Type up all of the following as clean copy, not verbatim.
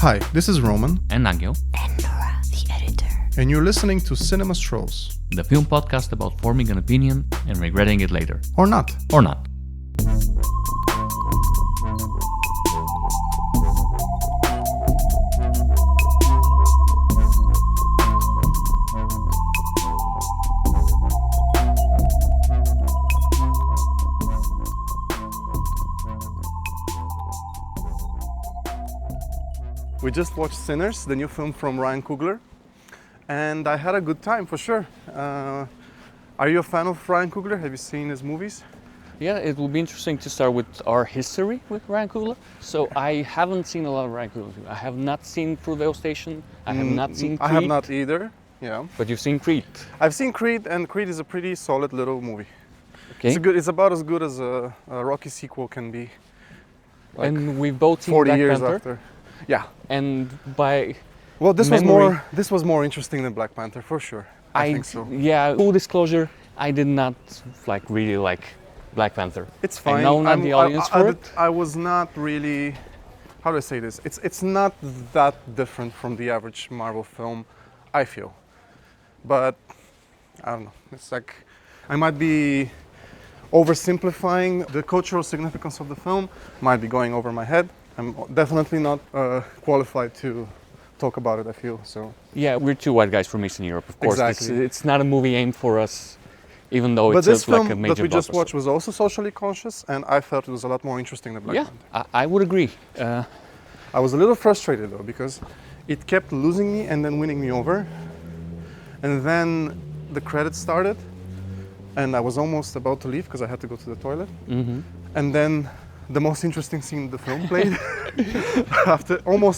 Hi, this is Roman. And Angel. And Nora, the editor. And you're listening to Cinema Strolls. The film podcast about forming an opinion and regretting it later. Or not. Or not. We just watched Sinners, the new film from Coogler, and I had a good time for sure. Are you a fan of Coogler? Have you seen his movies? Yeah, it will be interesting to start with our history with Coogler. So I haven't seen a lot of Coogler. I have not seen Fruitvale Station. I have not seen Creed. I have not either, yeah. But you've seen Creed. I've seen Creed, and Creed is a pretty solid little movie. Okay. It's about as good as a Rocky sequel can be. Like and we've both seen 40 Black years Panther. After. Yeah. And by this memory, was more interesting than Black Panther for sure. I think so. Yeah, full disclosure, I did not really like Black Panther. It's fine. I know not the audience for it. I was not really, how do I say this? It's not that different from the average Marvel film, I feel. But I don't know. It's like I might be oversimplifying the cultural significance of the film. Might be going over my head. I'm definitely not qualified to talk about it, I feel, so. Yeah, we're two white guys from Eastern Europe, of course. Exactly. It's not a movie aimed for us, even though it's like a major blockbuster. But this film that we just watched was also socially conscious, and I felt it was a lot more interesting than Black Panther. Yeah, I would agree. I was a little frustrated though, because it kept losing me and then winning me over. And then the credits started, and I was almost about to leave because I had to go to the toilet. Mm-hmm. And then the most interesting scene in the film played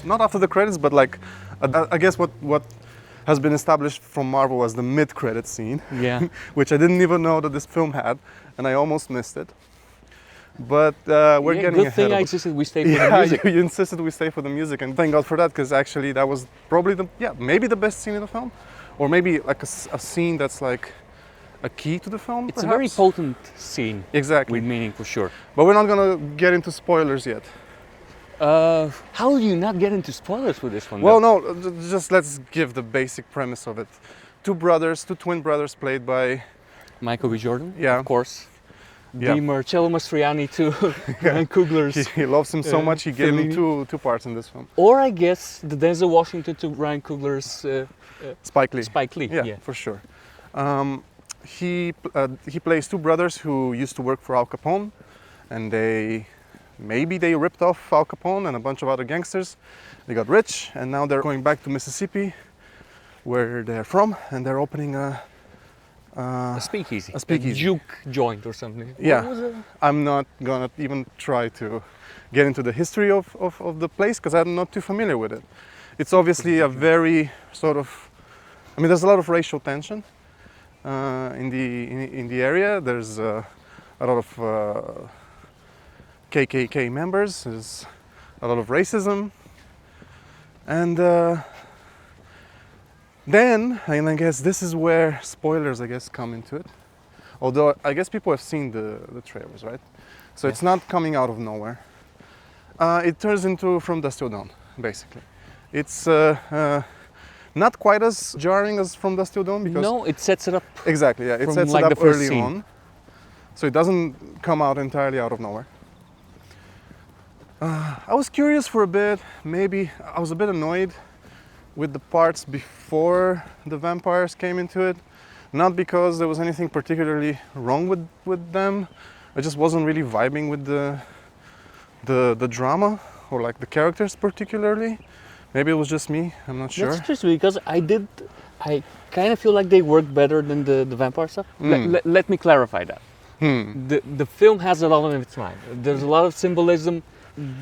not after the credits, but like I guess what has been established from Marvel as the mid-credit scene, yeah, which I didn't even know that this film had, and I almost missed it. But we're getting good ahead thing of I insisted we stay for the music. You insisted we stay for the music, and thank God for that, because actually that was probably maybe the best scene in the film, or maybe like a scene that's like a key to the film. It's perhaps a very potent scene. Exactly. With meaning for sure. But we're not gonna get into spoilers yet. How do you not get into spoilers with this one? Well, no, just let's give the basic premise of it. Two twin brothers played by Michael B. Jordan, yeah, of course. Yeah. The Marcello Mastroianni to Coogler's. He loves him so much, he gave him two parts in this film. Or I guess the Denzel Washington to Ryan Coogler's Spike Lee. Spike Lee, yeah, for sure. He plays two brothers who used to work for Al Capone, and maybe they ripped off Al Capone and a bunch of other gangsters. They got rich, and now they're going back to Mississippi, where they're from, and they're opening a speakeasy. A juke joint or something. Yeah, I'm not gonna even try to get into the history of the place because I'm not too familiar with it. It's obviously a very sort of, there's a lot of racial tension in the area. There's a lot of KKK members. There's a lot of racism, and then I guess this is where spoilers come into it. Although I guess people have seen the trailers, right? So it's not coming out of nowhere. It turns into From Dusk Till Dawn, basically. It's not quite as jarring as From Dusk Till Dawn because no, it sets it up. Exactly, yeah. It sets it up early on, so it doesn't come out entirely out of nowhere. I was curious for a bit. Maybe I was a bit annoyed with the parts before the vampires came into it. Not because there was anything particularly wrong with them. I just wasn't really vibing with the drama or like the characters particularly. Maybe it was just me, I'm not sure. That's interesting because I kind of feel like they work better than the vampire stuff. Let me clarify that. The film has a lot on its mind. There's a lot of symbolism.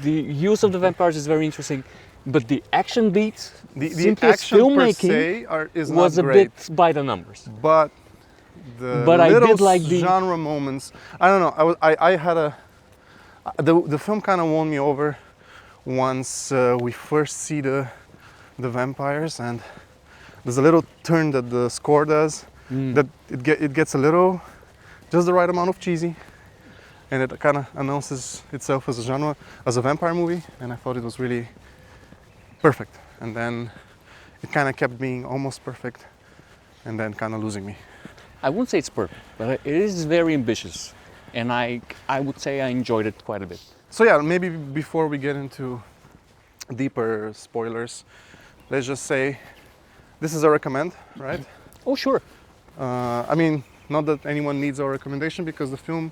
The use of the vampires is very interesting, but the action beats, the action filmmaking, per se was a bit by the numbers. But little I did like the genre moments. I don't know. I had the film kind of won me over once we first see the vampires, and there's a little turn that the score does that it gets a little just the right amount of cheesy. And it kind of announces itself as a genre, as a vampire movie, and I thought it was really perfect, and then it kind of kept being almost perfect, and then kind of losing me. I wouldn't say it's perfect, but it is very ambitious, and I would say I enjoyed it quite a bit. So yeah, maybe before we get into deeper spoilers, let's just say this is a recommend, right? Oh, sure. I mean, not that anyone needs our recommendation because the film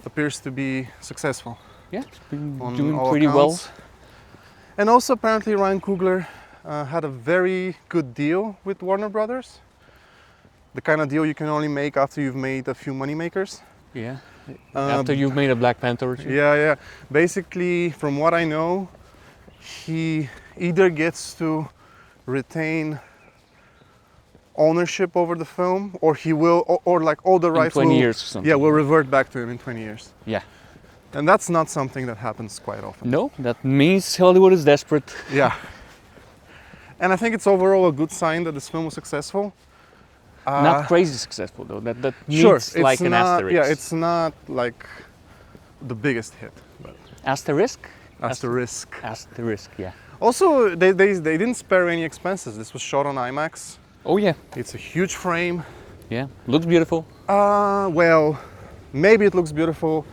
appears to be successful. Yeah, it's been On doing all pretty well. accounts. And also apparently Ryan Coogler had a very good deal with Warner Brothers. The kind of deal you can only make after you've made a few money makers. Yeah. After you've made a Black Panther or two. Yeah. Basically, from what I know, he either gets to retain ownership over the film, or he will, or like all the In rights 20 will, years or something. yeah, will revert back to him in 20 years. Yeah. And that's not something that happens quite often. No, that means Hollywood is desperate. Yeah. And I think it's overall a good sign that this film was successful. Not crazy successful though. That Sure, needs like an not, asterisk. yeah, it's not like the biggest hit, but Asterisk? asterisk. Asterisk, yeah. Also, they didn't spare any expenses. This was shot on IMAX. Oh yeah. It's a huge frame. Yeah. Looks beautiful. Well, maybe it looks beautiful.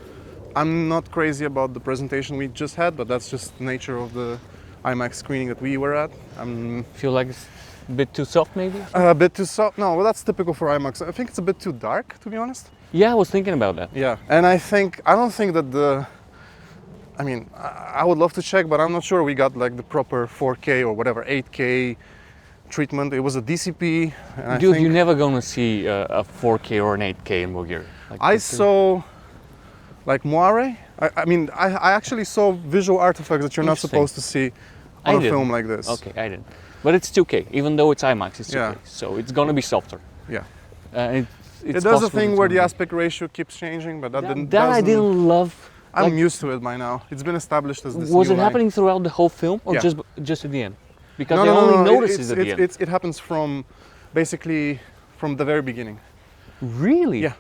I'm not crazy about the presentation we just had, but that's just the nature of the IMAX screening that we were at. I'm Feel like it's a bit too soft maybe? a bit too soft. No, well, that's typical for IMAX. I think it's a bit too dark, to be honest. Yeah, I was thinking about that. Yeah, and I don't think that I mean, I would love to check, but I'm not sure we got like the proper 4K or whatever 8K treatment. It was a DCP. And Dude, I think you're never gonna see a 4K or an 8K in Bulgaria. Like, I saw like Moire. I mean, I actually saw visual artifacts that you're not Interesting. supposed to see I on a didn't. film like this. Okay, I didn't. But it's 2K, even though it's IMAX, it's 2K. Yeah. So it's gonna be softer. Yeah. It's It does a possible thing it's where gonna the be- aspect ratio keeps changing, but that That, didn't. that I doesn't- didn't love. I'm like- used to it by now. It's been established as this. Was new it line. happening throughout the whole film or Yeah. just at the end? Because No, I no, only no, noticed it at the end. It happens from basically from the very beginning. Really? Yeah.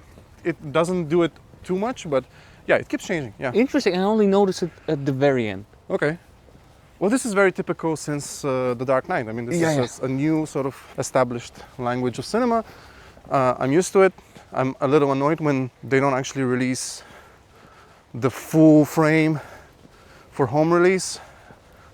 It doesn't do it too much, but yeah, it keeps changing. Yeah. Interesting. I only noticed it at the very end. Okay. Well, this is very typical since The Dark Knight. I mean, this Yeah, is a new sort of established language of cinema. I'm used to it. I'm a little annoyed when they don't actually release the full frame for home release.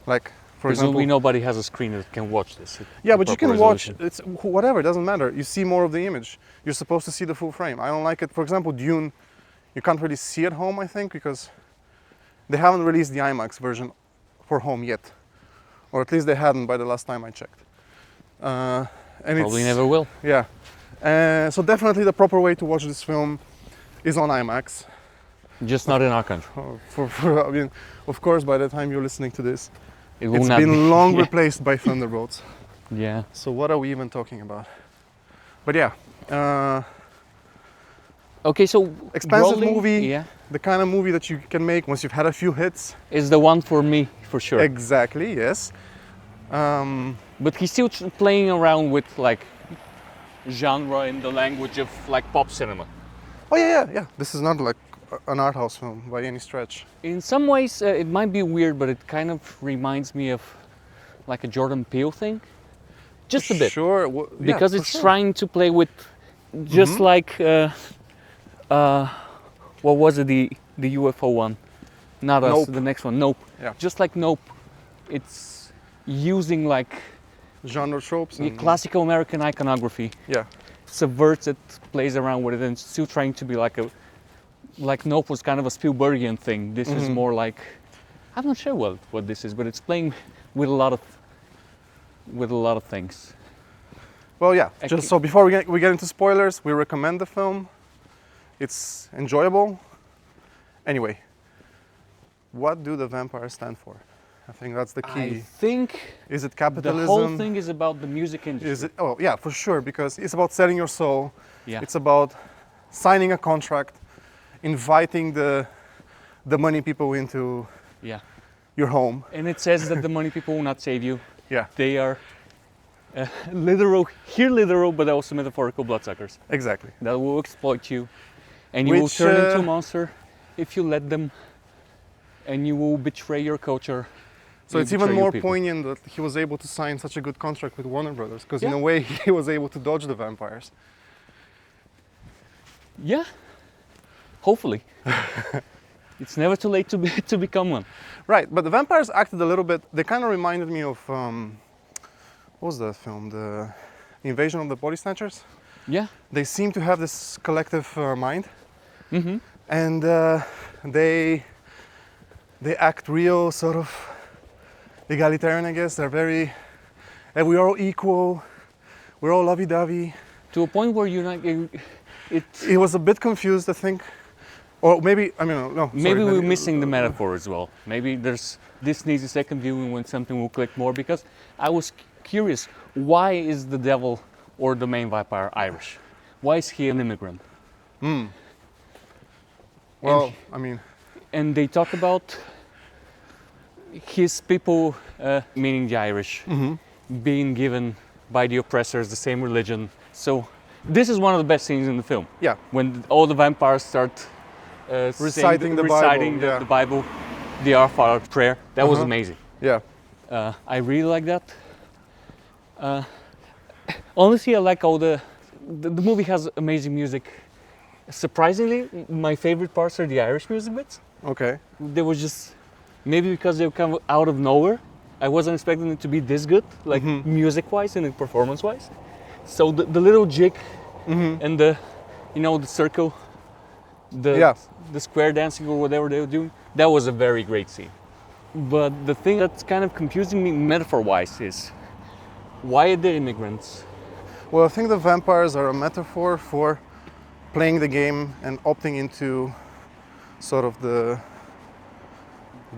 Like, for Presumably example, nobody has a screen that can watch this. yeah, at but you proper can watch. resolution. It's whatever. It doesn't matter. You see more of the image. You're supposed to see the full frame. I don't like it. For example, Dune, you can't really see at home. I think because they haven't released the IMAX version for home yet, or at least they hadn't by the last time I checked. And Probably it's, never will. Yeah. So definitely the proper way to watch this film is on IMAX. Just not in our country. I mean, of course, by the time you're listening to this, It will it's not been be. long Yeah. replaced by Thunderbolts. Yeah. So what are we even talking about? But yeah, Okay, so expensive broadly, movie, yeah, the kind of movie that you can make once you've had a few hits. is the one for me for sure. Exactly, yes. But he's still playing around with like genre in the language of like pop cinema. Oh yeah. This is not like an art house film by any stretch. In some ways, it might be weird, but it kind of reminds me of like a Jordan Peele thing, just a bit, Sure. because it's trying to play with just like what was it, the UFO one? Not Us, Nope. the next one, Nope. Yeah. Just like Nope, it's using like Genre tropes. the And, classical American iconography, yeah. subverts it, plays around with it, and still trying to be like Nope was kind of a Spielbergian thing. This is more like, I'm not sure what this is, but it's playing with a lot of things. Well, yeah. Okay. Just so before we get into spoilers, we recommend the film. It's enjoyable. Anyway, what do the vampires stand for? I think that's the I key. think Is it the capitalism? whole thing is about the music industry. Is it? Oh, yeah, for sure. Because it's about selling your soul. Yeah. It's about signing a contract, inviting the money people into Yeah. your home. And it says that the money people will not save you. Yeah, They are literal, but also metaphorical bloodsuckers exactly. that will exploit you, and you will Which, turn into a monster if you let them, and you will betray your culture So You it's even betray your more people. poignant that he was able to sign such a good contract with Warner Brothers, because in Yeah. a way he was able to dodge the vampires. Yeah. Hopefully. It's never too late to be to become one. Right, but the vampires acted a little bit, they kind of reminded me of, what was that film? The Invasion of the Body Snatchers? Yeah. They seem to have this collective mind, Mm-hmm. and they act real sort of egalitarian, I guess. They're very, we're all equal, we're all lovey-dovey. To a point where you're not. It was a bit confused, I think. Or maybe, I mean, no. Maybe sorry, we're missing the metaphor as well. Maybe this needs a second viewing when something will click more, because I was curious, why is the devil or the main vampire Irish? Why is he an immigrant? Well, I mean, And they talk about his people, meaning the Irish, being given by the oppressors the same religion. So this is one of the best scenes in the film. yeah, When all the vampires start Reciting the Bible, reciting yeah. the Bible, the Our Father prayer. That was amazing. yeah. I really like that. Honestly, I like all the movie has amazing music. Surprisingly, my favorite parts are the Irish music bits. Okay. They were just maybe because they come out of nowhere. I wasn't expecting it to be this good, like music-wise and performance-wise. So the little jig and the circle, the square dancing or whatever they were doing, that was a very great scene. But the thing that's kind of confusing me metaphor-wise is, why are they immigrants? Well, I think the vampires are a metaphor for playing the game and opting into sort of the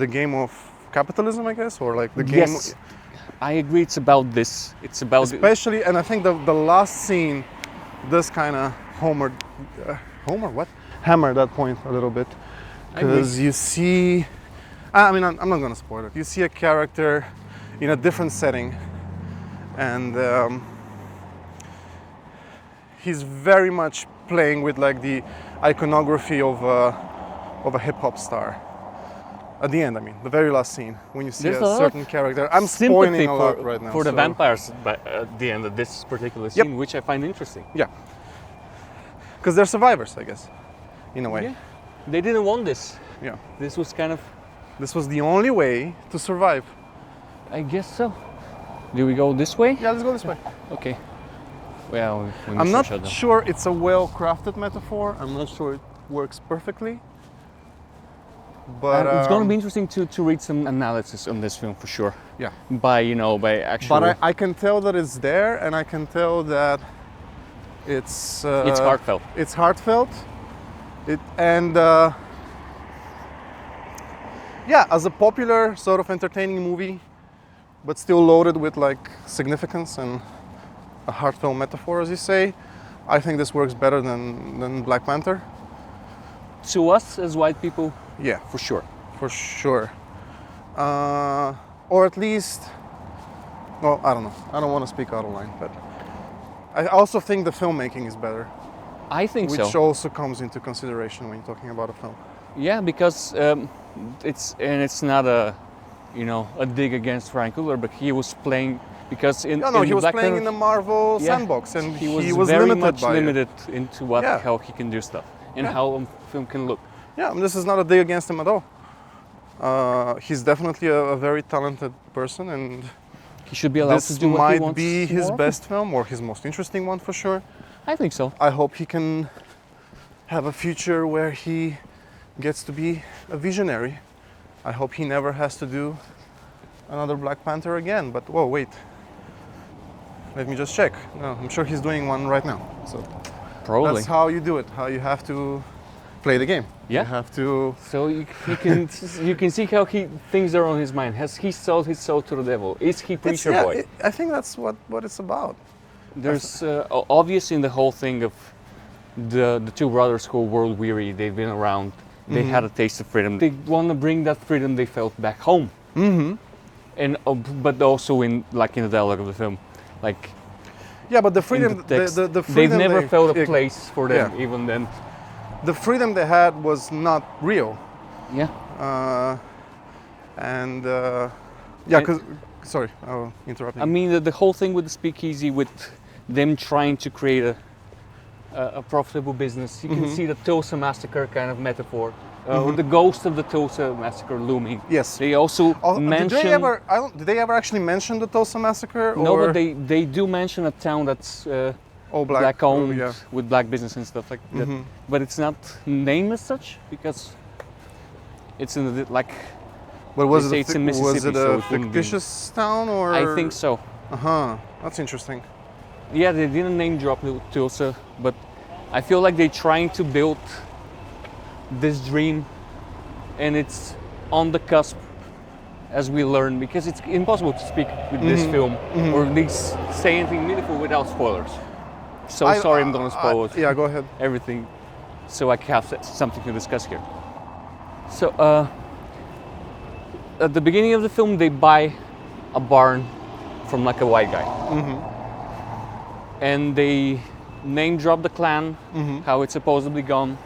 game of capitalism, I guess, or like the game. Yes, I agree. It's about this. It's about Especially, and I think the last scene does kind of hammer that point a little bit, because you see, I mean, I'm not gonna spoil it. You see a character in a different setting, and he's very much playing with like the iconography of a hip hop star. At the end, I mean, the very last scene, when you see There's a a lot certain of character. I'm sympathy spoiling a lot right now. for the so- vampires at the end of this particular scene, which I find interesting. Yeah. Because they're survivors, I guess, in a way. Yeah, they didn't want this. Yeah. This was kind of, This was the only way to survive. I guess so. Do we go this way? Yeah, let's go this way. Okay. Well, we I'm missed not each other. sure it's a well-crafted metaphor. I'm not sure it works perfectly. But It's going to be interesting to read some analysis on this film for sure. yeah. By actual. But I can tell that it's there, and I can tell that it's heartfelt. It's heartfelt. Yeah, as a popular sort of entertaining movie, but still loaded with like significance and a heartfelt metaphor, as you say, I think this works better than Black Panther. To us as white people, Yeah, for sure. for sure. Or at least, well, I don't know. I don't want to speak out of line, but I also think the filmmaking is better, I think which so. also comes into consideration when you're talking about a film. Yeah, because it's not a dig against Ryan Coogler, but he was playing because in No, in he was Black playing Panther, in the Marvel yeah, sandbox, and he was very limited much by it. limited into Yeah. how he can do stuff and Yeah. how a film can look. Yeah, and this is not a dig against him at all. He's definitely a very talented person, and He should be allowed to this do what he might wants. be his more often. best film or his most interesting one for sure. I think so. I hope he can have a future where he gets to be a visionary. I hope he never has to do another Black Panther again. But whoa, wait. Let me just check. No, I'm sure he's doing one right now. So Probably. that's how you do it. How you have to play the game. Yeah. You have to. So you can see how things are on his mind. Has he sold his soul to the devil? Is he preacher Yeah, boy? I think that's what it's about. There's obvious in the whole thing of the two brothers who are world weary. They've been around. They had a taste of freedom. They want to bring that freedom they felt back home. Mm-hmm. And but also in the dialogue of the film, like Yeah, but the in freedom, the text, the they've freedom never they- felt a yeah, place for them yeah. even then. The freedom they had was not real. Yeah. And Yeah, And- because sorry, I'll interrupt you. I mean, the whole thing with the speakeasy, with them trying to create a profitable business, you can see the Tulsa massacre kind of metaphor, or the ghost of the Tulsa massacre looming. Yes. They also mention. Did they ever actually mention the Tulsa massacre? No, or but they do mention a town that's all black owned, yeah. with black business and stuff like that. But it's not named as such because it's in the, like. But was They say it it's in was Mississippi, it so a it wouldn't be. fictitious town or? I think so. That's interesting. Yeah, they didn't name drop Tulsa, but I feel like they're trying to build this dream, and it's on the cusp as we learn, because it's impossible to speak with this film or at least say anything meaningful without spoilers. So sorry, I'm gonna spoil it. Yeah, go ahead. Everything, so I can have something to discuss here. So at the beginning of the film, they buy a barn from like a white guy, and they name drop the clan, how it's supposedly gone.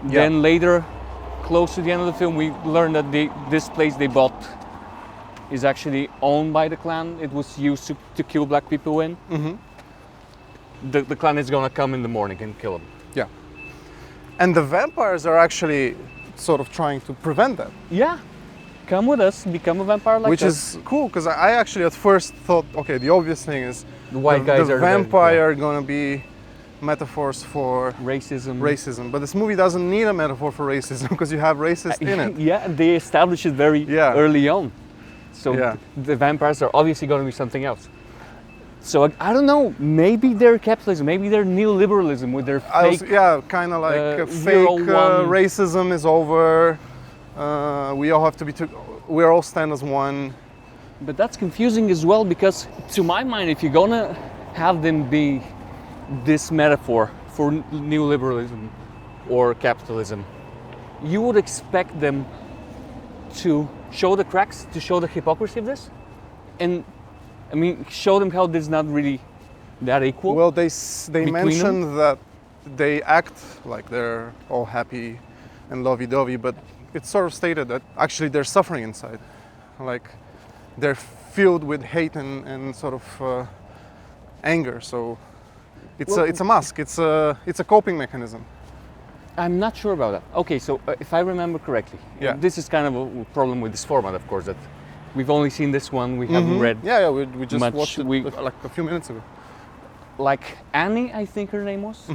Yeah. Then later, close to the end of the film, we learn that this place they bought is actually owned by the clan. It was used to kill black people in. The clan is gonna come in the morning and kill them. Yeah. And the vampires are actually sort of trying to prevent that, Yeah, come with us, become a vampire like which us. is cool because I actually at first thought, okay, the obvious thing is The white guys the are vampire are gonna be metaphors for racism. racism, but this movie doesn't need a metaphor for racism because you have racists in it. Yeah, they establish it very Yeah. early on. So Yeah. the vampires are obviously going to be something else. So I don't know, maybe they're capitalism, maybe they're neoliberalism with their fake. Kind of like Euro fake one. racism is over. We all have to be. We all stand as one. But that's confusing as well, because to my mind, if you're gonna have them be this metaphor for neoliberalism or capitalism, you would expect them to show the cracks, to show the hypocrisy of this, and I mean, show them how this is not really that equal. Well, they between mentioned that they act like they're all happy and lovey-dovey, but it's sort of stated that actually they're suffering inside, like they're filled with hate and sort of anger. So it's a mask. It's a coping mechanism. I'm not sure about that. Okay, so if I remember correctly, Yeah. this is kind of a problem with this format, of course, that we've only seen this one, we haven't read. Yeah, we just much. watched it like a few minutes ago. Like Annie, I think her name was,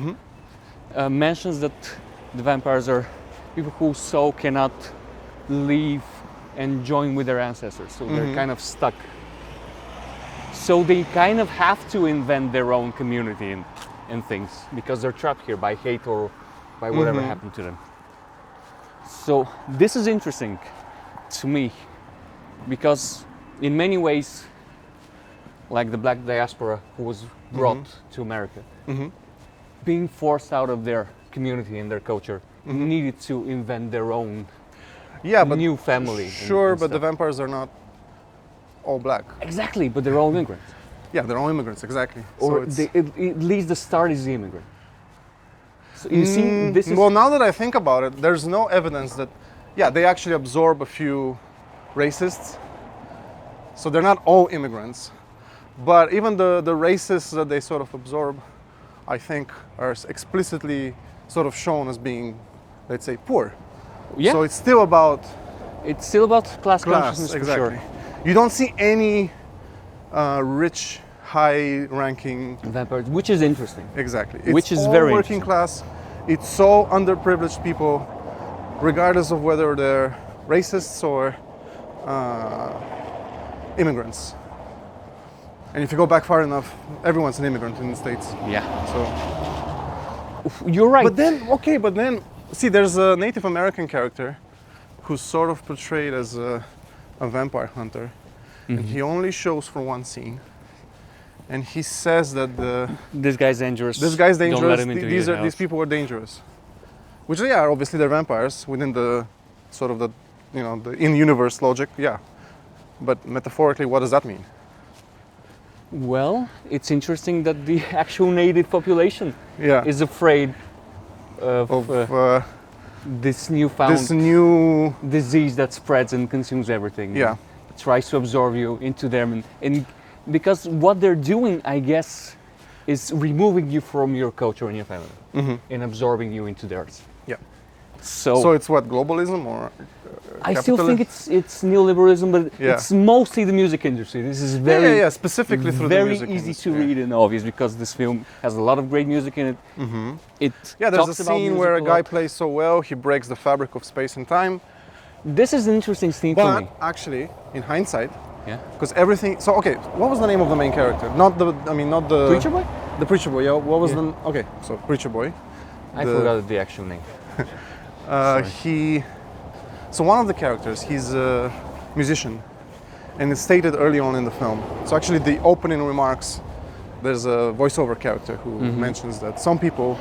mentions that the vampires are people who so cannot leave and join with their ancestors, so they're kind of stuck. So they kind of have to invent their own community and things, because they're trapped here by hate or by whatever happened to them. So this is interesting to me, because in many ways, like the black diaspora who was brought to America, being forced out of their community and their culture, needed to invent their own But new family. Sure, and but the stuff. vampires are not all black. Exactly, but they're all immigrants. Yeah, they're all immigrants, exactly. Or at least the start is the immigrant. So you see, this is Well, now that I think about it, there's no evidence that, they actually absorb a few racists. So they're not all immigrants. But even the racists that they sort of absorb, I think, are explicitly sort of shown as being, let's say, poor. yeah. So it's still about It's still about class consciousness exactly. for sure. You don't see any rich, high-ranking. Vampires, which is interesting. Exactly. It's Which is all very working class. It's so underprivileged people, regardless of whether they're racists or immigrants. And if you go back far enough, everyone's an immigrant in the States. Yeah. So, You're right. but then, see, there's a Native American character who's sort of portrayed as a vampire hunter, and he only shows for one scene. And he says that This guy's dangerous. this guy's Don't let dangerous. him into These your these house. people are dangerous, which are obviously they're vampires within the sort of the the in-universe logic. Yeah, but metaphorically, what does that mean? Well, it's interesting that the actual native population Yeah, is afraid of, this newfound this new disease that spreads and consumes everything. yeah. tries to absorb you into them, and because what they're doing, I guess, is removing you from your culture and your family and absorbing you into theirs. Yeah. So, So it's what, globalism or I still think it's neoliberalism, but Yeah. it's mostly the music industry. This is very yeah, specifically through the very music easy industry. to read and obvious because this film has a lot of great music in it. It Yeah, there's a talks about scene where a music guy lot. plays so well, he breaks the fabric of space and time. This is an interesting scene for But me. actually, in hindsight, Yeah. because everything. So okay, what was the name of the main character? Not the Preacher Boy? The preacher boy. Yeah. What was Yeah. the? Okay, so preacher boy. I forgot the actual name. So one of the characters, he's a musician, and it's stated early on in the film. So actually, the opening remarks, there's a voiceover character who mentions that some people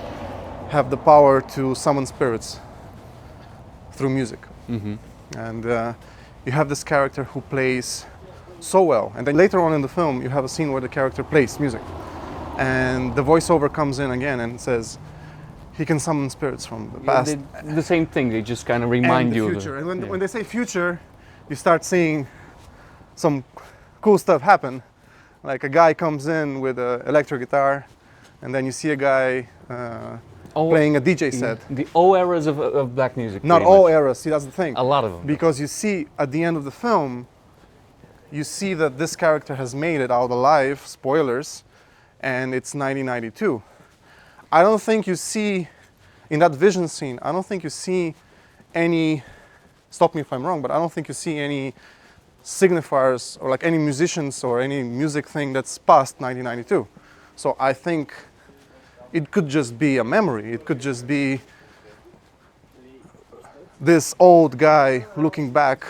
have the power to summon spirits through music, and you have this character who plays so well, and then later on in the film, you have a scene where the character plays music, and the voiceover comes in again and says he can summon spirits from the past. The same thing, they just kind of remind and the you future. of it. And when they say future, you start seeing some cool stuff happen. Like a guy comes in with an electric guitar, and then you see a guy playing a DJ set. The all eras of black music. Not pretty all much. eras, see, that's the thing. A lot of them. Because you see at the end of the film, you see that this character has made it out alive, spoilers, and it's 1992. I don't think you see, in that vision scene, I don't think you see any, stop me if I'm wrong, but I don't think you see any signifiers or like any musicians or any music thing that's past 1992. So I think it could just be a memory. It could just be this old guy looking back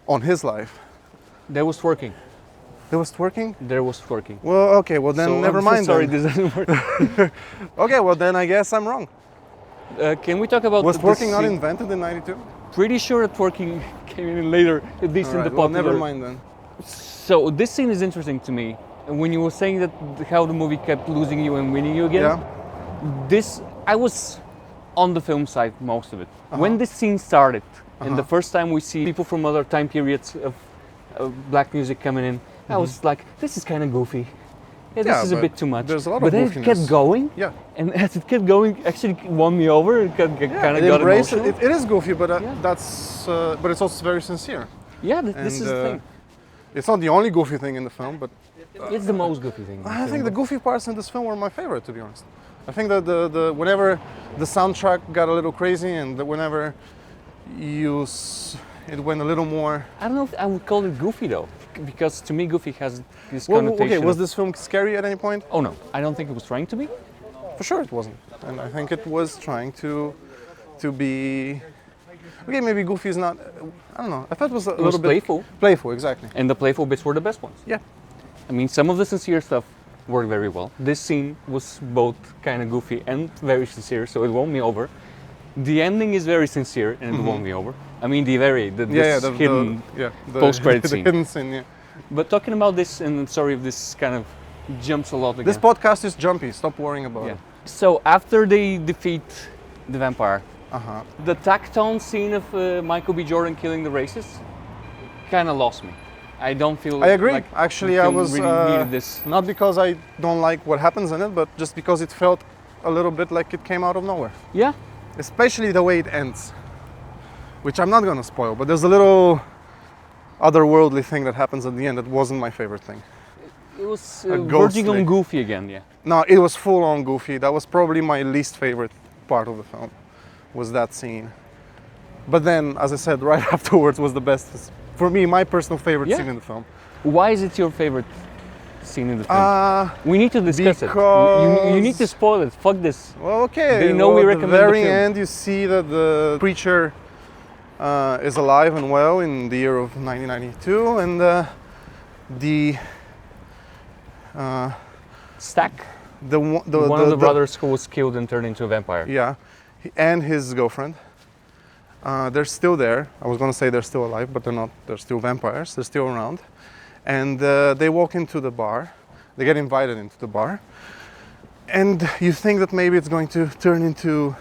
on his life. There was twerking. There was twerking? There was twerking. Well, okay, well then So never I'm so mind. sorry, then. this doesn't work. Okay, well then I guess I'm wrong. Can we talk about Was the twerking not scene? invented in 92? Pretty sure that twerking came in later, at least in the Alright, well, popular. never mind then. So this scene is interesting to me. And when you were saying that how the movie kept losing you and winning you again, Yeah. I was on the film side most of it. When this scene started, and the first time we see people from other time periods of black music coming in, I was like, this is kind of goofy. Yeah, Yeah, this is a but bit too much. there's a lot but of then it kept goofiness. going, Yeah. and as it kept going, actually won me over. It kind of It got embraced emotional. it is goofy, but Yeah. but it's also very sincere. Yeah, this is the thing. It's not the only goofy thing in the film, but It's the most goofy thing. in the I film. think the goofy parts in this film were my favorite, to be honest. I think that the whenever the soundtrack got a little crazy and whenever it went a little more. I don't know if I would call it goofy though, because to me goofy has this Well, connotation. okay, was of- this film scary at any point? Oh no, I don't think it was trying to be. For sure it wasn't, and I think it was trying to be. Okay, maybe goofy is not. I don't know. I thought it was a It was little bit playful, playful, exactly. and the playful bits were the best ones. Yeah. I mean, some of the sincere stuff worked very well. This scene was both kind of goofy and very sincere, so it won me over. The ending is very sincere, and it won me over. I mean, this hidden post-credit the scene. hidden scene. Yeah. But talking about this, and sorry if this kind of jumps a lot again. This podcast is jumpy. Stop worrying about Yeah. it. So after they defeat the vampire, Uh-huh. the tactone scene of Michael B. Jordan killing the racist kind of lost me. I don't feel. I agree. Like Actually, the I film was really needed this. not because I don't like what happens in it, but just because it felt a little bit like it came out of nowhere. Yeah, Especially the way it ends, which I'm not gonna spoil. But there's a little otherworldly thing that happens at the end that wasn't my favorite thing. it was A ghost verging on lick. goofy again. Yeah. No, it was full on goofy. That was probably my least favorite part of the film, was that scene. But then, as I said, right afterwards was the best. For me, my personal favorite Yeah. scene in the film. Why is it your favorite scene in the film? We need to discuss it. You need to because- spoil it. Fuck this. Well, okay. They know well, we at recommend the the very film. end, you see that the preacher is alive and well in the year of 1992, and the Stack, one one of the brothers who was killed and turned into a vampire. yeah, and his girlfriend. They're still there. I was going to say they're still alive, but they're not. They're still vampires. They're still around, and they walk into the bar. They get invited into the bar, and you think that maybe it's going to turn into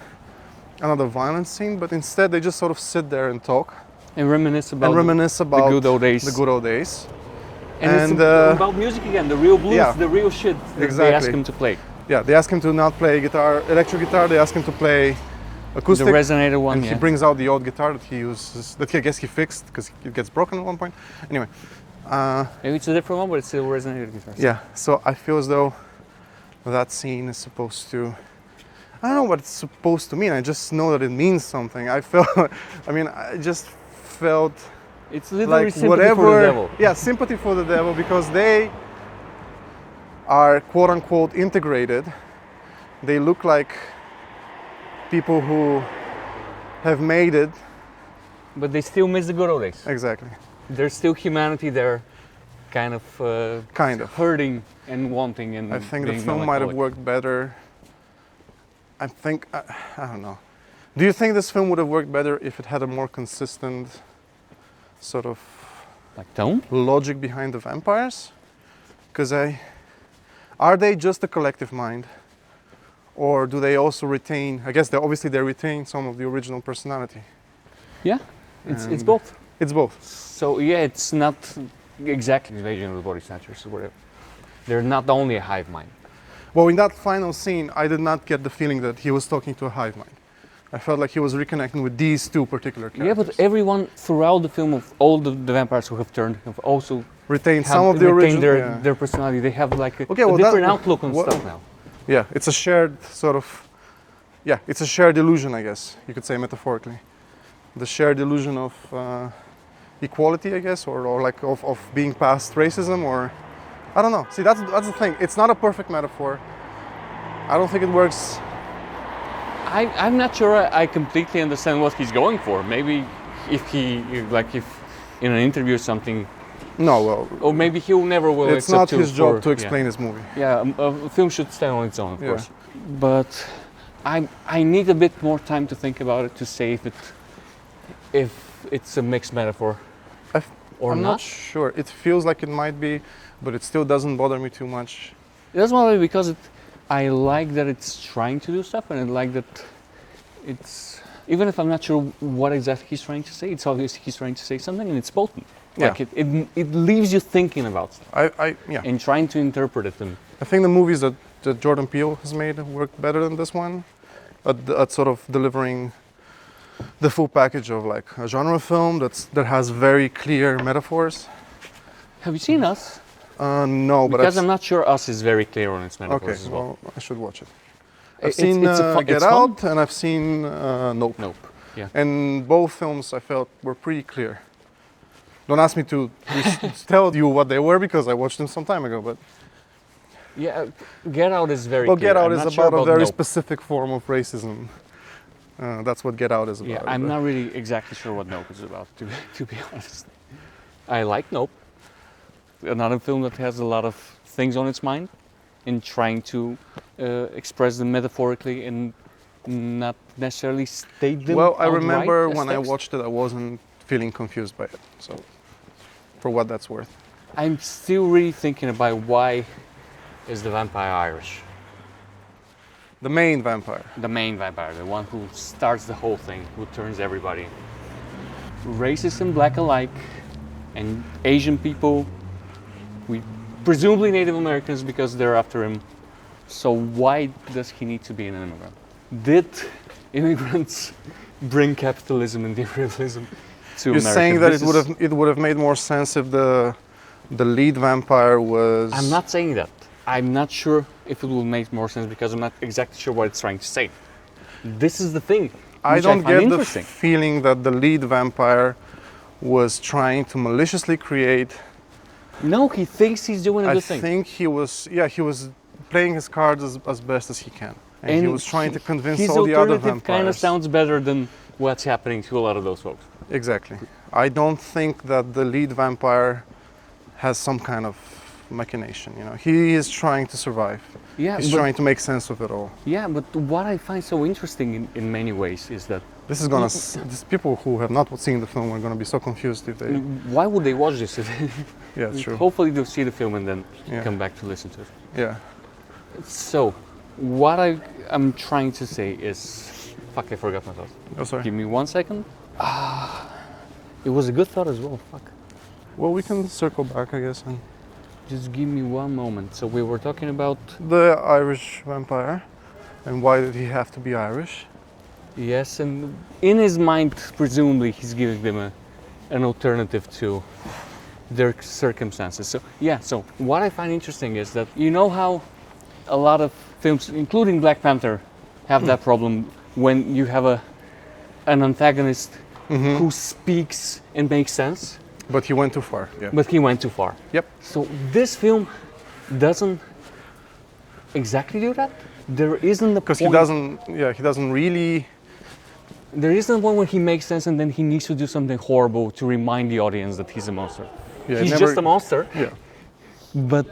another violent scene, but instead they just sort of sit there and talk. And reminisce about the good old days. The good old days. And it's about music again, the real blues, yeah, the real shit that exactly. they ask him to play. Yeah, they ask him to not play guitar, electric guitar. They ask him to play acoustic. The resonator one, and yeah. he brings out the old guitar that he uses, that I guess he fixed because it gets broken at one point. Anyway. Maybe it's a different one, but it's still resonator guitar. Yeah, so I feel as though that scene is supposed to, I don't know what it's supposed to mean. I just know that it means something. I just felt it's literally like sympathy whatever, for the devil. Yeah, sympathy for the devil, because they are quote unquote integrated. They look like people who have made it. But they still miss the good old days. Exactly. There's still humanity there, kind of hurting and wanting. And I think the being film might have melancholic. worked better. I don't know. Do you think this film would have worked better if it had a more consistent sort of Like tone? logic behind the vampires? Because are they just a collective mind, or do they also retain? I guess they retain some of the original personality. Yeah, it's both. It's both. So yeah, it's not exactly invasion of the body snatchers or whatever. They're not only a hive mind. Well, in that final scene, I did not get the feeling that he was talking to a hive mind. I felt like he was reconnecting with these two particular characters. Yeah, but everyone throughout the film, of all the vampires who have turned, have also retained some of the retained original. their personality. They have like a well, different outlook on what- stuff now. Yeah, it's a shared sort of. Yeah, it's a shared illusion, I guess you could say metaphorically. The shared illusion of equality, I guess, or like of being past racism, or I don't know. See, that's the thing. It's not a perfect metaphor. I don't think it works. I'm not sure I completely understand what he's going for. Maybe if in an interview or something, No, well, or maybe he'll never will. it's not his job to explain his movie. Yeah, a film should stand on its own, of Yeah. course. But I need a bit more time to think about it to say if it's a mixed metaphor or I'm not. not sure. It feels like it might be, but it still doesn't bother me too much. It doesn't bother me because I like that it's trying to do stuff, and I like that it's, even if I'm not sure what exactly he's trying to say, it's obvious he's trying to say something, and it's potent. Yeah. Like it leaves you thinking about stuff Yeah. and trying to interpret it. And I think the movies that Jordan Peele has made work better than this one, at sort of delivering the full package of like a genre film that has very clear metaphors. have you seen Us? No, but Because I'm not sure Us is very clear on its metaphors okay, as well. well, I should watch it. I've It's seen Get it's fun. Out and I've seen Nope. Nope. Yeah. And both films I felt were pretty clear. Don't ask me to tell you what they were because I watched them some time ago. But Yeah, Get Out is very well, clear. Get Out I'm is not sure about a very Nope. specific form of racism. That's what Get Out is about. Yeah, I'm not really exactly sure what Nope is about, to be honest. I like Nope. Another film that has a lot of things on its mind in trying to express them metaphorically and not necessarily state them. Well, I outright remember as when I text. watched it, I wasn't feeling confused by it. So, for what that's worth. I'm still really thinking about why is the vampire Irish? The main vampire. The main vampire, the one who starts the whole thing, who turns everybody. Racist and black alike, and Asian people, presumably Native Americans because they're after him. So why does he need to be an immigrant? Did immigrants bring capitalism and neoliberalism to You're America? saying that This it would have made more sense if the lead vampire was. I'm not saying that. I'm not sure if it will make more sense because I'm not exactly sure what it's trying to say. This is the thing. I which don't find get the interesting. feeling that the lead vampire was trying to maliciously create. No, he thinks he's doing a I good thing. think he was playing his cards as best as he can. And he was trying to convince his all the other alternative kind of vampires. sounds better than what's happening to a lot of those folks. Exactly. I don't think that the lead vampire has some kind of machination. You know, he is trying to survive. Yeah, He's trying to make sense of it all. yeah, but what I find so interesting in many ways is that This is gonna. These people who have not seen the film are gonna be so confused if they. why would they watch this? Yeah, it's true. Hopefully they'll see the film and then Yeah. come back to listen to it. Yeah. So, what I'm trying to say is, fuck, I forgot my thoughts. Oh, sorry. Give me 1 second. It was a good thought as well. Fuck. Well, we can circle back, I guess. And Just give me one moment. So we were talking about the Irish vampire, and why did he have to be Irish? yes, and in his mind, presumably, he's giving them an alternative to their circumstances. So yeah. So what I find interesting is that you know how a lot of films, including Black Panther, have that problem when you have an antagonist who speaks and makes sense, But he went too far. Yeah. but he went too far. Yep. So this film doesn't exactly do that. There isn't a Because point. he doesn't really. There isn't a point where he makes sense and then he needs to do something horrible to remind the audience that he's a monster. Yeah, He's never- just a monster, Yeah. but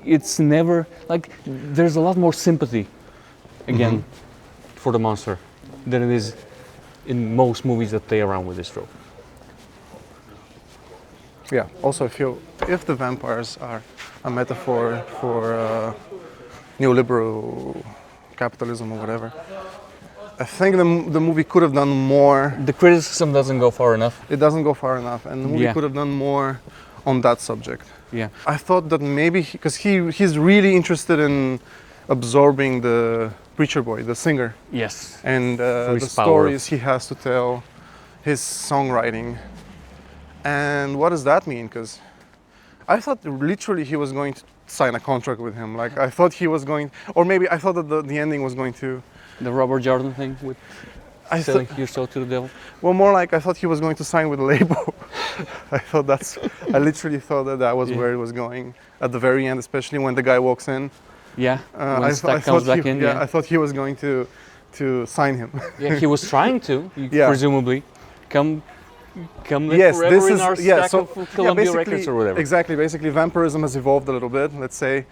it's never like there's a lot more sympathy again for the monster than it is in most movies that play around with this trope. Yeah. Also, if the vampires are a metaphor for neoliberal capitalism or whatever, I think the movie could have done more. The criticism doesn't go far enough. It doesn't go far enough, and the movie Yeah. could have done more on that subject. Yeah. I thought that maybe because he's really interested in absorbing the preacher boy, the singer, Yes. and his the power. stories he has to tell, his songwriting. And what does that mean? Because I thought literally he was going to sign a contract with him. Like I thought he was going, or maybe I thought that the ending was going to. The Robert Jordan thing with I selling thought, your soul to the devil. well, more like I thought he was going to sign with a label. I literally thought that was Yeah. where it was going at the very end, especially when the guy walks in. Yeah. When I Stack comes back in. yeah, I thought he was going to sign him. Yeah, he was trying to, Yeah. presumably, come live Yes, forever this in is our stack of Columbia Records or whatever. Exactly. Basically, vampirism has evolved a little bit. Let's say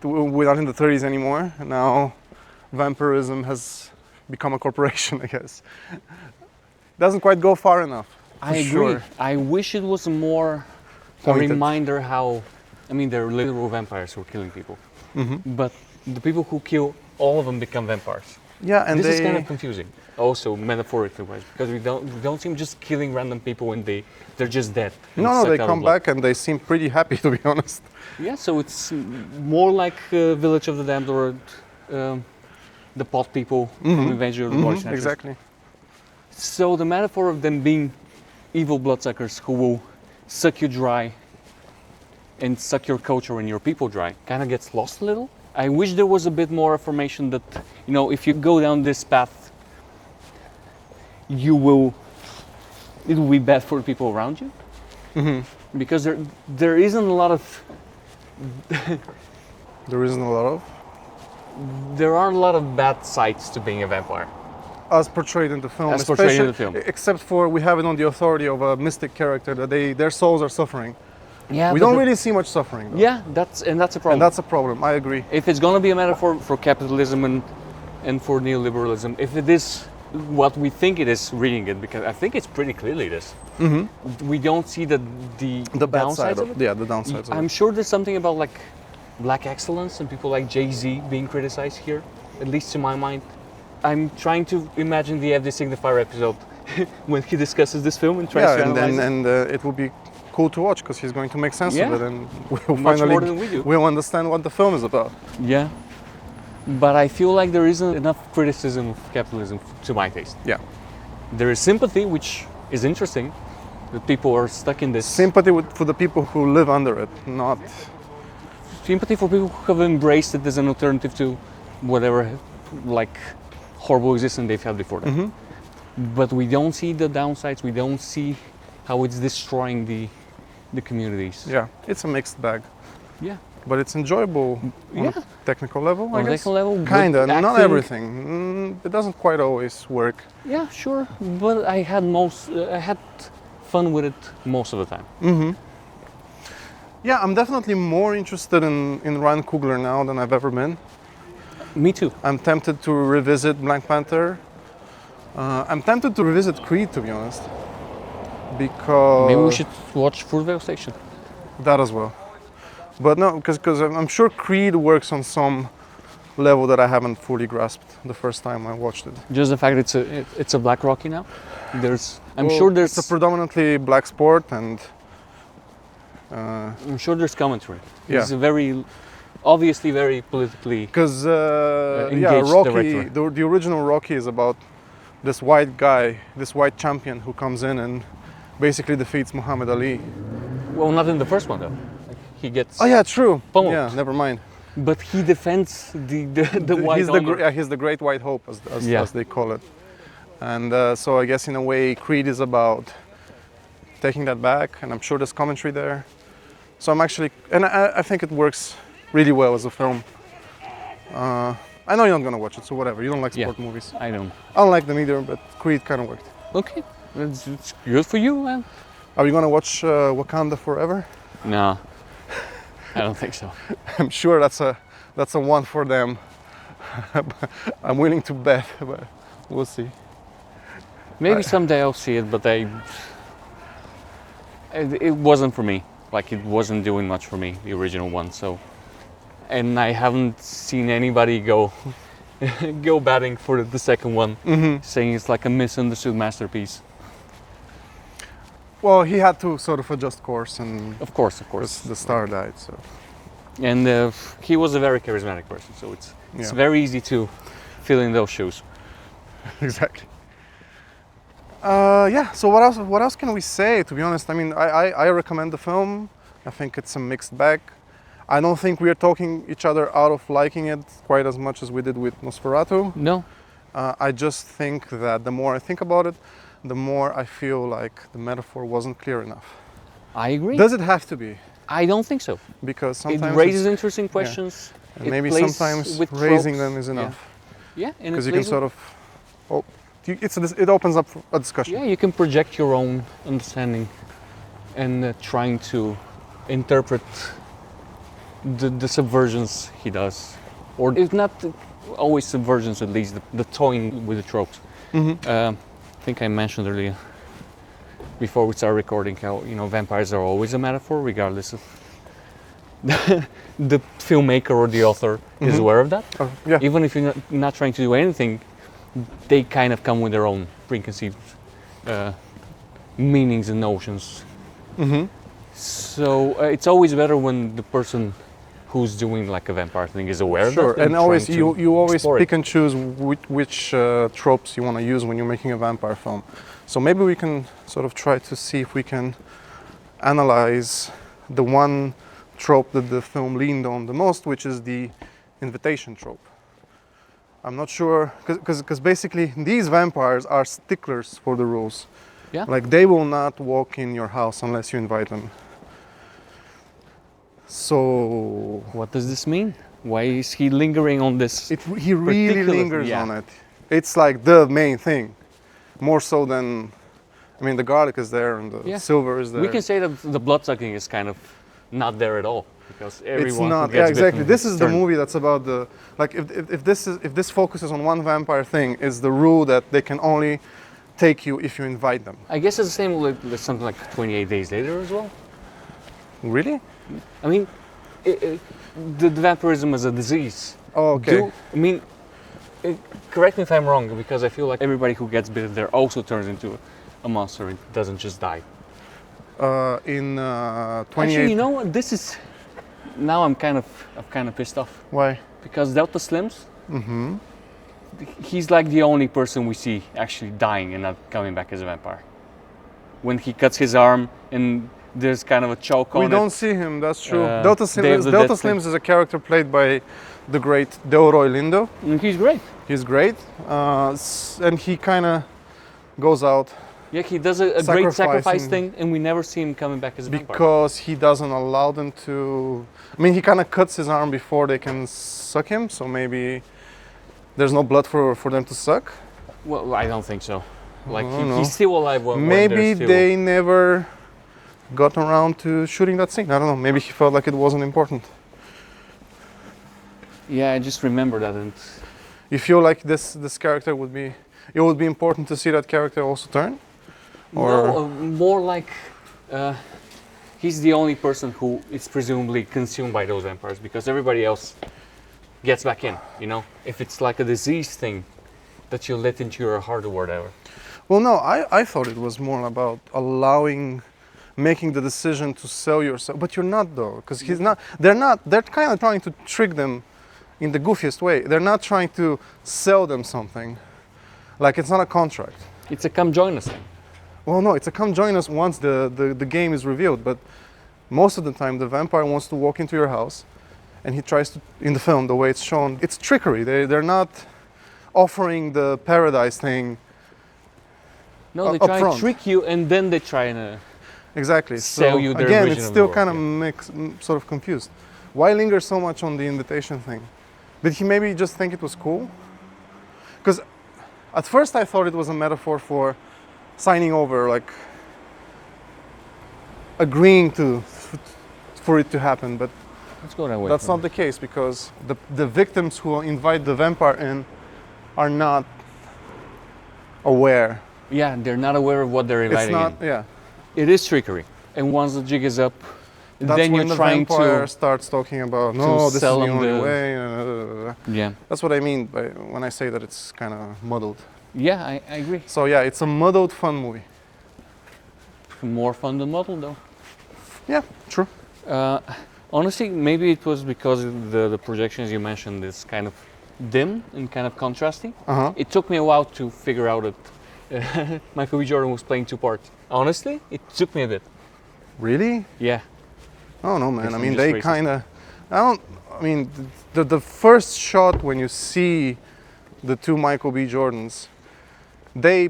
we're not in the 30s anymore. Now, vampirism has become a corporation, I guess. Doesn't quite go far enough. I agree. sure. I wish it was more a Pointed. reminder how, I mean, they're literal vampires who are killing people, Mm-hmm. but the people who kill all of them become vampires. Yeah, and This is they. kind of confusing, also metaphorically wise, because we don't seem just killing random people and they're just dead. and No, sucked they out of come blood. back and they seem pretty happy, to be honest. Yeah, so it's more like Village of the Damned or the pot people from Avenger of the Body Snatchers. Exactly. So the metaphor of them being evil bloodsuckers who will suck you dry and suck your culture and your people dry kind of gets lost a little. I wish there was a bit more affirmation that, you know, if you go down this path, it will be bad for the people around you. Because there isn't a lot of, There isn't a lot of. there aren't a lot of bad sides to being a vampire. As portrayed in the film. As portrayed in the especially- film. Except for we have it on the authority of a mystic character that their souls are suffering. Yeah, We don't really see much suffering, though. Yeah, that's a problem. And that's a problem. I agree. If it's going to be a metaphor for capitalism and for neoliberalism, if it is what we think it is reading it, because I think it's pretty clearly it is, we don't see the The bad downsides side of of it. Yeah, the downsides of I'm it. sure there's something about like black excellence and people like Jay-Z being criticized here, at least to my mind. I'm trying to imagine the FD Signifier episode when he discusses this film and tries to Yeah, and analyze then it. it will be cool to watch because he's going to make sense Yeah. of it, and we'll Much finally more than we do. we'll understand what the film is about. Yeah. But I feel like there isn't enough criticism of capitalism to my taste. Yeah, There is sympathy, which is interesting, that people are stuck in this. sympathy for the people who live under it, not. Sympathy for people who have embraced it as an alternative to whatever, like, horrible existence they've had before that. But we don't see the downsides, we don't see how it's destroying the communities. Yeah, it's a mixed bag, Yeah. but it's enjoyable on Yeah. a technical level. I On a guess. technical level, good Kinda, not acting. everything. It doesn't quite always work. Yeah, sure. But I had fun with it most of the time. Yeah, I'm definitely more interested in Ryan Coogler now than I've ever been. Me too. I'm tempted to revisit Black Panther. I'm tempted to revisit Creed, to be honest, because Maybe we should watch Fruitvale Station. that as well. But no, because I'm sure Creed works on some level that I haven't fully grasped the first time I watched it. Just the fact it's a black Rocky now. I'm Well, sure there's it's a predominantly black sport, and I'm sure there's commentary. Yeah. It's a very obviously very politically. because Engaged Rocky, director. the original Rocky is about this white guy, this white champion who comes in and basically defeats Muhammad Ali. Well, not in the first one though. Like, he gets. Oh yeah, true. Pummeled. Yeah, never mind. But he defends the white he's honor. he's the Great White Hope, as, Yeah. as they call it. And so I guess in a way, Creed is about taking that back, and I'm sure there's commentary there. So I'm actually, and I think it works really well as a film. I know you're not gonna watch it, so whatever. You don't like sport movies. I don't. I don't like them either, but Creed kind of worked. Okay, it's good for you, man. Are you gonna watch Wakanda Forever? No, I don't think so. I'm sure that's a one for them. I'm willing to bet, but we'll see. Maybe someday I'll see it, but it wasn't for me. Like it wasn't doing much for me, the original one. So, and I haven't seen anybody go batting for the second one, saying it's like a misunderstood masterpiece. Well, he had to sort of adjust course, and Of course. the star died. So And he was a very charismatic person, so it's Yeah. very easy to fill in those shoes. exactly. Yeah. So what else can we say? To be honest, I mean, I recommend the film. I think it's a mixed bag. I don't think we are talking each other out of liking it quite as much as we did with Nosferatu. No, I just think that the more I think about it, the more I feel like the metaphor wasn't clear enough. I agree. Does it have to be? I don't think so. Because sometimes It raises it's- interesting questions. and It maybe plays sometimes with raising tropes. them is enough. Yeah, and it Because you can plays sort of, it opens up a discussion. Yeah, you can project your own understanding and trying to interpret the subversions he does, or if not always subversions, at least the toying with the tropes. I think I mentioned earlier before we started recording how vampires are always a metaphor, regardless of the filmmaker or the author is aware of that. Yeah. Even if you're not trying to do anything, they kind of come with their own preconceived meanings and notions. So it's always better when the person who's doing like a vampire thing is aware of Sure, that. and always trying to you always explore pick it. and choose which tropes you want to use when you're making a vampire film. So maybe we can sort of try to see if we can analyze the one trope that the film leaned on the most, which is the invitation trope. I'm not sure, because basically these vampires are sticklers for the rules. Yeah. Like they will not walk in your house unless you invite them. So What does this mean? Why is he lingering on this? he really particular- lingers yeah. on it. It's like the main thing, more so than, I mean, the garlic is there and the Yeah. silver is there. We can say that the blood sucking is kind of not there at all because everyone It's who not. gets Yeah, exactly. bitten This is the turn. movie that's about the like. If this focuses on one vampire thing, is the rule that they can only take you if you invite them. I guess it's the same with something like 28 Days Later as well. Really? I mean, the vampirism is a disease. Oh, okay. Correct me if I'm wrong, because I feel like everybody who gets bitten there also turns into a monster. It doesn't just die. In 28. Actually, you know what? This is now I'm kind of pissed off Why? because Delta Slims. He's like the only person we see actually dying and not coming back as a vampire. When he cuts his arm and there's kind of a choke on We it. don't see him. That's true. Day of the Dead Slims is a character played by the great Delroy Lindo. And he's great. He's great, and he kind of goes out Yeah, he does a great sacrifice Sacrificing. thing, and we never see him coming back as a vampire. because he doesn't allow them to. I mean, he kind of cuts his arm before they can suck him, so maybe there's no blood for them to suck. Well, I don't think so. Like I don't know. he's still alive when Maybe they're still... they never got around to shooting that scene. I don't know. Maybe he felt like it wasn't important. Yeah, I just remember that, and You feel like this character would be. It would be important to see that character also turn. Or no, more like he's the only person who is presumably consumed by those vampires because everybody else gets back in, you know? If it's like a disease thing that you let into your heart or whatever. Well, no, I thought it was more about making the decision to sell yourself, but you're not though, because they're kind of trying to trick them in the goofiest way. They're not trying to sell them something, like it's not a contract. It's a come join us thing. Well, no, it's a come join us once the game is revealed, but most of the time the vampire wants to walk into your house and he tries to, in the film, the way it's shown, it's trickery. They're not offering the paradise thing. No, they try upfront. to trick you and then they try and Exactly. sell So you their again, vision it's of still the kind world, of sort of confused. Why linger so much on the invitation thing? Did he maybe just think it was cool? Because at first I thought it was a metaphor for signing over, like agreeing for it to happen, but let's go that way. that's not the case, because the victims who invite the vampire in are not aware. Yeah, they're not aware of what they're inviting It's not, in. yeah. It is trickery. And once the jig is up, That's then when you're the trying vampire to... starts talking about, no, this is the sell them only the- way. Yeah. That's what I mean when I say that it's kind of muddled. Yeah, I agree. So yeah, it's a muddled fun movie. More fun than model though. Yeah, true. Honestly, maybe it was because the projections you mentioned is kind of dim and kind of contrasty. Uh-huh. It took me a while to figure out that Michael B. Jordan was playing two parts. Honestly, it took me a bit. Really? Yeah. Oh no, man. Guess I I'm mean, just they racist. kind of. I mean, the first shot when you see the two Michael B. Jordans, they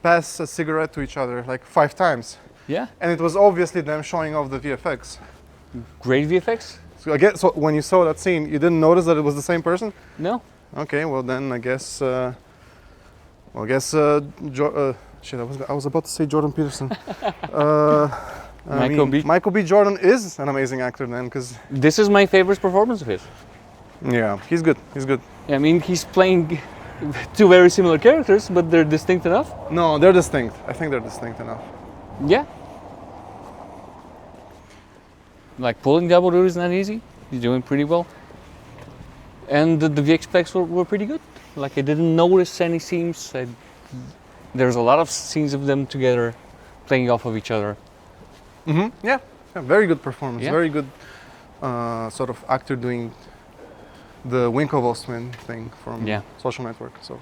pass a cigarette to each other like 5 times, Yeah. and it was obviously them showing off the VFX. Great VFX? So I guess, so when you saw that scene, you didn't notice that it was the same person? No. Okay, well then I guess. Shit, I was about to say Jordan Peterson. Michael B. Jordan is an amazing actor then, because This is my favorite performance of his. yeah, he's good. He's good. I mean, he's playing two very similar characters, but they're distinct enough. No, they're distinct. I think they're distinct enough. Yeah. Like pulling double duty is not easy. He's doing pretty well. And the VFX were pretty good. Like I didn't notice any scenes. There's a lot of scenes of them together playing off of each other. Mm-hmm. Yeah, very good performance. Yeah. Very good sort of actor doing the Winklevoss twin thing from Yeah. Social Network. So,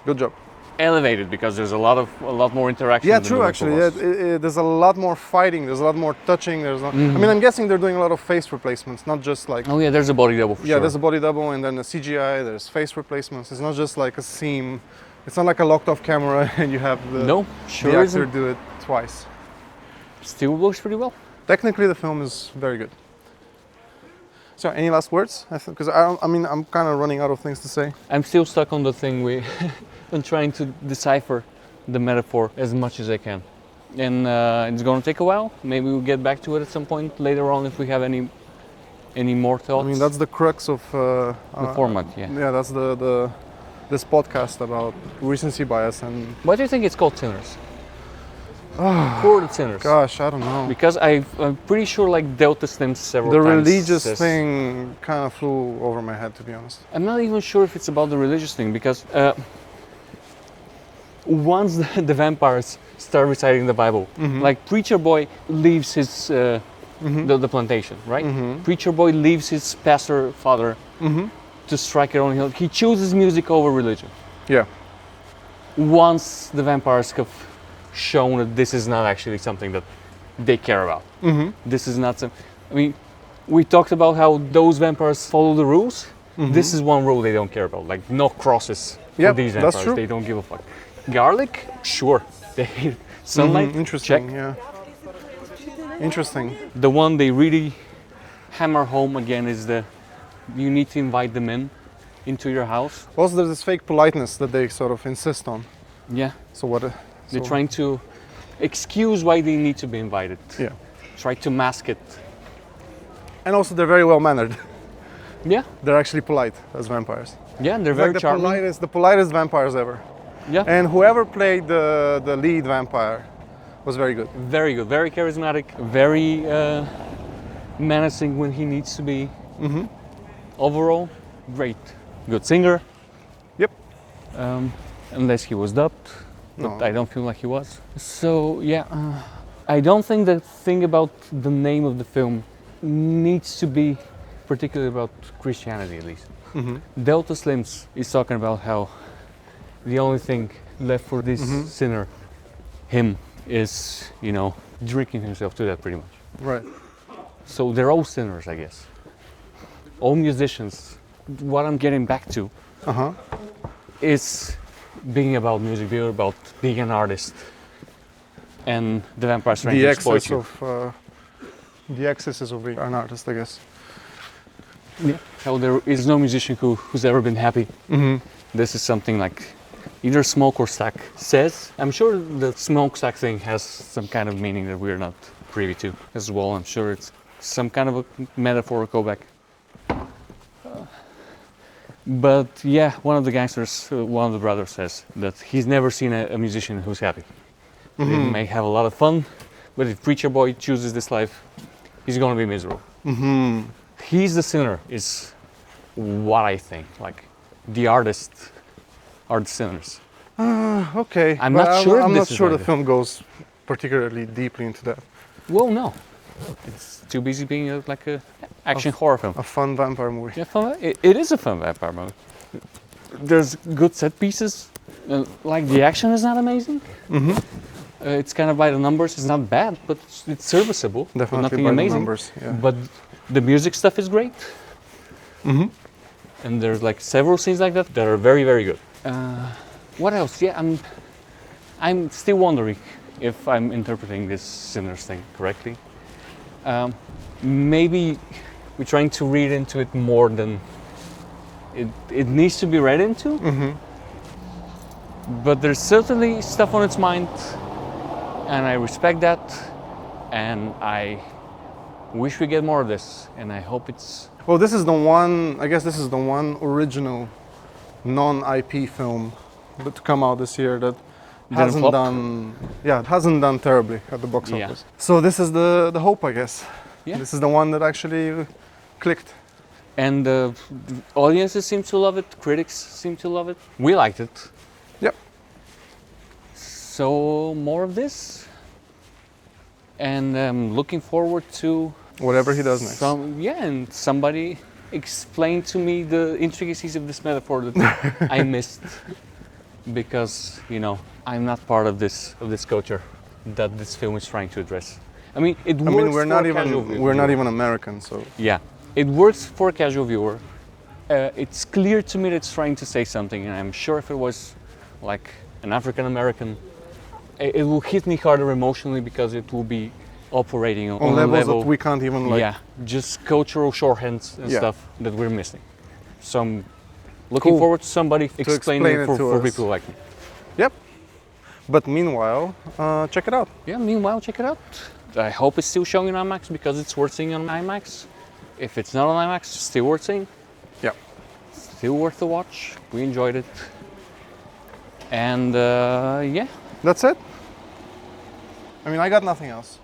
good job. Elevated because there's a lot more interaction. Yeah, than true. the Actually, Winklevoss. there's a lot more fighting. There's a lot more touching. I mean, I'm guessing they're doing a lot of face replacements, not just like. Oh yeah, there's a body double for Yeah, sure. there's a body double and then the CGI. There's face replacements. It's not just like a seam. It's not like a locked off camera and you have No, the sure actor isn't. do it twice. Still works pretty well. Technically, the film is very good. So, any last words? Because I'm kind of running out of things to say. I'm still stuck on the thing I'm trying to decipher the metaphor as much as I can. And it's going to take a while. Maybe we'll get back to it at some point later on if we have any more thoughts. I mean, that's the crux of the format, yeah. Yeah, that's this podcast about recency bias and. Why do you think it's called Sinners? Poor Sinners. Gosh, I don't know. Because I'm pretty sure like Delta Slims several The times. religious says- thing kind of flew over my head, to be honest. I'm not even sure if it's about the religious thing because once the vampires start reciting the Bible, like Preacher Boy leaves his the plantation, right? Preacher Boy leaves his pastor father to strike it on hill. He chooses music over religion. Yeah. Once the vampires have shown that this is not actually something that they care about. This is not some. I mean, we talked about how those vampires follow the rules. This is one rule they don't care about, like no crosses Yep, for these that's vampires. true. They don't give a fuck. Garlic, sure. They sunlight, Interesting. check. Yeah. Interesting. The one they really hammer home again is you need to invite them into your house. Also, there's this fake politeness that they sort of insist on. Yeah, So what? they're trying to excuse why they need to be invited. Yeah. Try to mask it. And also, they're very well mannered. Yeah, They're actually polite as vampires. yeah, they're It's very like charming. the politest vampires ever. Yeah, And whoever played the lead vampire was very good. very good, very charismatic, very menacing when he needs to be. Overall, great, good singer. Yep. Unless he was dubbed, but No. I don't feel like he was. So yeah, I don't think the thing about the name of the film needs to be particularly about Christianity, at least. Delta Slims is talking about how the only thing left for this sinner, him, is, you know, drinking himself to death pretty much. Right. So they're all sinners, I guess. All musicians. What I'm getting back to is being about music, being about being an artist. And the vampire's trying to exploit you. The excesses of being an artist, I guess. Yeah. How there is no musician who's ever been happy. This is something like either Smoke or Stack says. I'm sure the Smoke Stack thing has some kind of meaning that we're not privy to as well. I'm sure it's some kind of a metaphorical back. But yeah, one of the gangsters, one of the brothers says that he's never seen a musician who's happy. They may have a lot of fun, but if Preacher Boy chooses this life, he's going to be miserable. He's the sinner, is what I think. Like, the artists are the sinners. Okay. I'm not sure if I'm this not is sure like the it. film goes particularly deeply into that. Well, no. It's too busy being like a action horror film. A fun vampire movie. Yeah, fun. It is a fun vampire movie. There's good set pieces. Like, the action is not amazing. It's kind of by the numbers. It's not bad, but it's serviceable. Definitely Nothing by amazing. the numbers. Yeah. But the music stuff is great. And there's like several scenes like that that are very, very good. What else? Yeah, I'm still wondering if I'm interpreting this sinners thing correctly. Maybe we're trying to read into it more than it needs to be read into. But there's certainly stuff on its mind, and I respect that, and I wish we get more of this, and I hope it's... Well, this is the one, I guess this is the one original non-IP film to come out this year that hasn't flop? done, it hasn't done terribly at the box Yeah. office. So this is the hope, I guess. Yeah. This is the one that actually clicked. And audiences seem to love it, critics seem to love it. We liked it. Yep. So more of this. And I'm looking forward to Whatever he does next. and somebody explain to me the intricacies of this metaphor that I missed, because, you know, I'm not part of this culture that this film is trying to address. I mean, it works we're for not a casual viewer. we're not even American, so Yeah, it works for a casual viewer. It's clear to me that it's trying to say something, and I'm sure if it was like an African American, it will hit me harder emotionally, because it will be operating on a levels level, that we can't even like. yeah, just cultural shorthands and Yeah. stuff that we're missing. So I'm looking Cool. forward to somebody explaining explain it it for, to for us. people like me. Yep. But meanwhile, check it out. Yeah, meanwhile, check it out. I hope it's still showing on IMAX, because it's worth seeing on IMAX. If it's not on IMAX, still worth seeing. Yeah. Still worth the watch. We enjoyed it. And yeah. That's it. I mean, I got nothing else.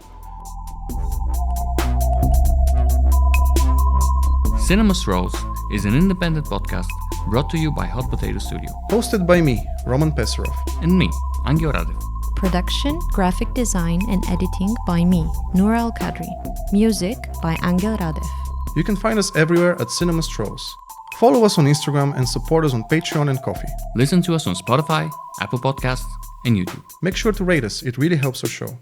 Cinema Strolls is an independent podcast brought to you by Hot Potato Studio. Hosted by me, Roman Pessarov. And me, Angel Radev. Production, graphic design, and editing by me, Noura Al Kadri. Music by Angel Radev. You can find us everywhere at Cinema Strolls. Follow us on Instagram and support us on Patreon and Ko-fi. Listen to us on Spotify, Apple Podcasts, and YouTube. Make sure to rate us, it really helps our show.